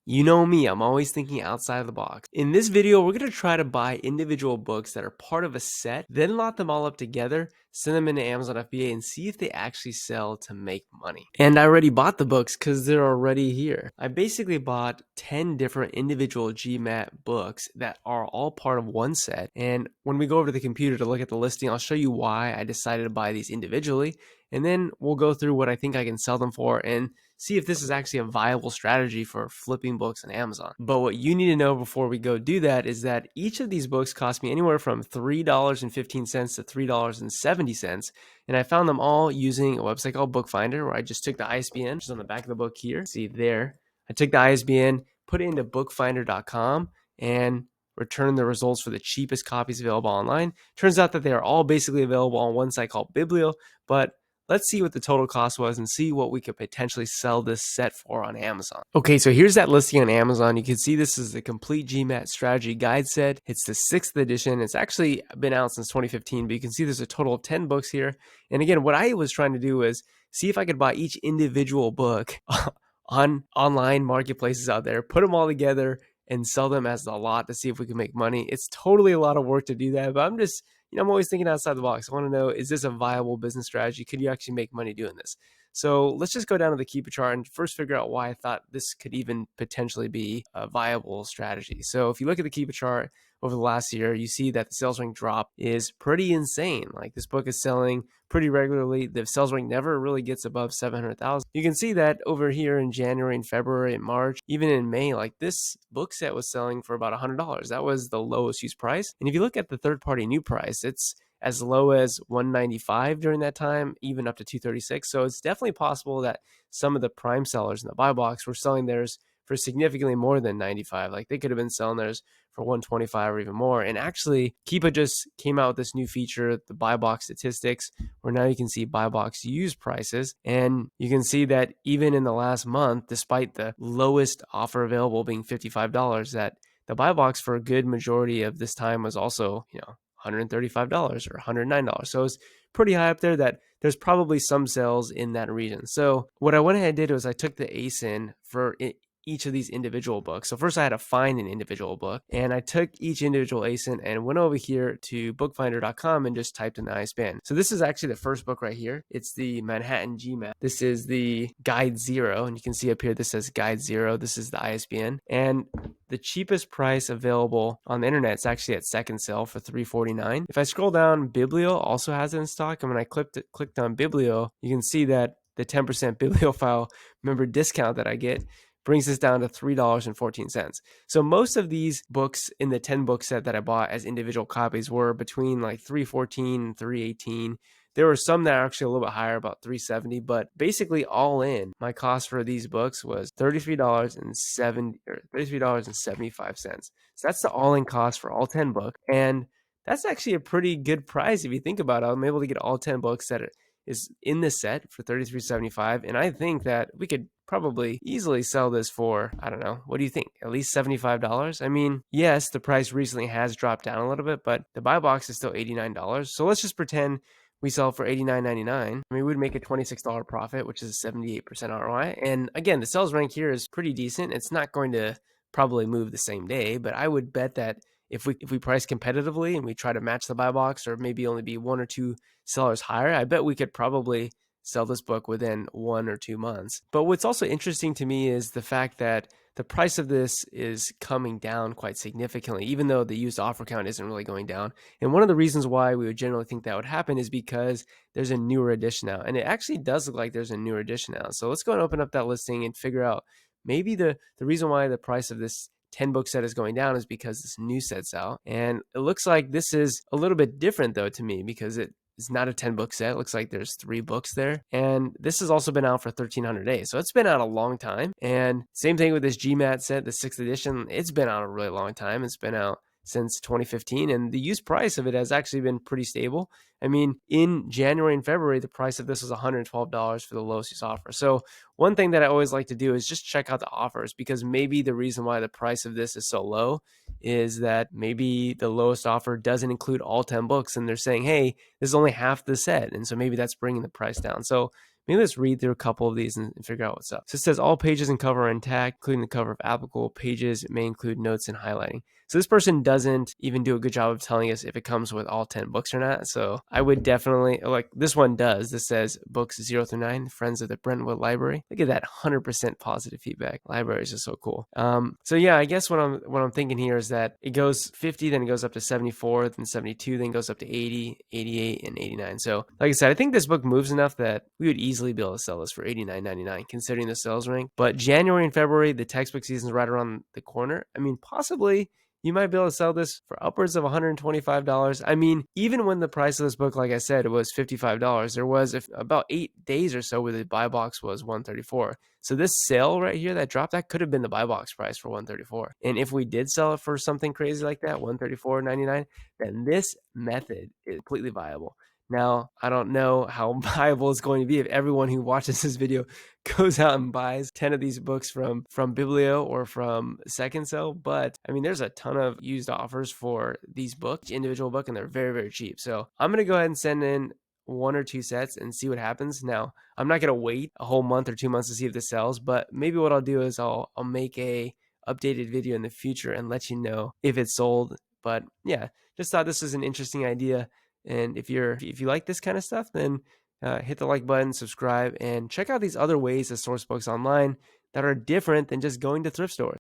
You know me, I'm always thinking outside of the box. In this video, we're going to try to buy individual books that are part of a set, then lot them all up together, send them into Amazon FBA, and see if they actually sell to make money. And I already bought the books because they're already here. I basically bought 10 different individual GMAT books that are all part of one set. And when we go over to the computer to look at the listing, I'll show you why I decided to buy these individually. And then we'll go through what I think I can sell them for and see if this is actually a viable strategy for flipping books on Amazon. But what you need to know before we go do that is that each of these books cost me anywhere from $3.15 to $3.70. And I found them all using a website called Bookfinder, where I just took the ISBN, which is on the back of the book here. See there. I took the ISBN, put it into bookfinder.com, and return the results for the cheapest copies available online. Turns out that they are all basically available on one site called Biblio, but let's see what the total cost was and see what we could potentially sell this set for on Amazon. Okay, so here's that listing on Amazon. You can see this is the complete GMAT strategy guide set. It's the 6th edition. It's actually been out since 2015, but you can see there's a total of 10 books here. And again, what I was trying to do was see if I could buy each individual book on online marketplaces out there, put them all together and sell them as a lot to see if we can make money. It's totally a lot of work to do that, but I'm always thinking outside the box. I want to know, is this a viable business strategy? Could you actually make money doing this? So let's just go down to the Keepa chart and first figure out why I thought this could even potentially be a viable strategy. So if you look at the Keepa chart over the last year, you see that the sales rank drop is pretty insane. Like, this book is selling pretty regularly. The sales rank never really gets above 700,000. You can see that over here in January and February and March, even in May, like, this book set was selling for about $100. That was the lowest used price. And if you look at the third party new price, it's as low as $195 during that time, even up to $236. So it's definitely possible that some of the prime sellers in the buy box were selling theirs for significantly more than 95. Like, they could have been selling theirs for 125 or even more. And actually, Keepa just came out with this new feature, the buy box statistics, where now you can see buy box used prices. And you can see that even in the last month, despite the lowest offer available being $55, that the buy box for a good majority of this time was also, $135 or $109. So it's pretty high up there that there's probably some sales in that region. So what I went ahead and did was I took the ASIN for each of these individual books. So first I had to find an individual book, and I took each individual ASIN and went over here to bookfinder.com and just typed in the ISBN. So this is actually the first book right here. It's the Manhattan GMAT. This is the Guide Zero, and you can see up here this says Guide Zero. This is the ISBN, and the cheapest price available on the internet is actually at second sale for $349. If I scroll down, Biblio also has it in stock, and when I clicked on Biblio, you can see that the 10% bibliophile member discount that I get brings this down to $3.14. So most of these books in the 10 book set that I bought as individual copies were between like $314 and $318. There were some that are actually a little bit higher, about $370, but basically all in, my cost for these books was $33.75. So that's the all-in cost for all 10 books, and that's actually a pretty good price if you think about it. I'm able to get all 10 books that is in this set for $33.75, and I think that we could probably easily sell this for, I don't know, what do you think? At least $75? I mean, yes, the price recently has dropped down a little bit, but the buy box is still $89. So let's just pretend we sell for $89.99. I mean, we'd make a $26 profit, which is a 78% ROI. And again, the sales rank here is pretty decent. It's not going to probably move the same day, but I would bet that if we price competitively and we try to match the buy box, or maybe only be one or two sellers higher, I bet we could probably sell this book within 1 or 2 months. But what's also interesting to me is the fact that the price of this is coming down quite significantly, even though the used offer count isn't really going down. And one of the reasons why we would generally think that would happen is because there's a newer edition out. And it actually does look like there's a newer edition out. So let's go and open up that listing and figure out maybe the reason why the price of this 10 book set is going down is because this new set's out. And it looks like this is a little bit different though to me, because it's not a 10 book set. It looks like there's 3 books there. And this has also been out for 1,300 days. So it's been out a long time. And same thing with this GMAT set, the 6th edition. It's been out a really long time. It's been out since 2015, and the used price of it has actually been pretty stable. I mean, in January and February, the price of this was $112 for the lowest used offer. So one thing that I always like to do is just check out the offers, because maybe the reason why the price of this is so low is that maybe the lowest offer doesn't include all 10 books, and they're saying, hey, this is only half the set. And so maybe that's bringing the price down. So maybe let's read through a couple of these and figure out what's up. So it says all pages and cover are intact, including the cover of applicable pages. It may include notes and highlighting. So this person doesn't even do a good job of telling us if it comes with all 10 books or not. So I would definitely, like this one does. This says books 0 through 9, Friends of the Brentwood Library. Look at that 100% positive feedback. Libraries are so cool. So yeah, I guess what I'm thinking here is that it goes 50, then it goes up to 74, then 72, then goes up to 80, 88, and 89. So like I said, I think this book moves enough that we would easily be able to sell this for $89.99 considering the sales rank. But January and February, the textbook season is right around the corner. I mean, possibly you might be able to sell this for upwards of $125. I mean, even when the price of this book, like I said, it was $55, there was about 8 days or so where the buy box was $134. So this sale right here that dropped, that could have been the buy box price for $134. And if we did sell it for something crazy like that, $134.99, then this method is completely viable. Now, I don't know how viable it's going to be if everyone who watches this video goes out and buys 10 of these books from Biblio or from Second Cell, but I mean, there's a ton of used offers for these books, individual book, and they're very, very cheap. So I'm going to go ahead and send in 1 or 2 sets and see what happens. Now, I'm not going to wait a whole month or 2 months to see if this sells, but maybe what I'll do is I'll make a updated video in the future and let you know if it's sold. But yeah, just thought this was an interesting idea. And if you like this kind of stuff, then hit the like button, subscribe, and check out these other ways to source books online that are different than just going to thrift stores.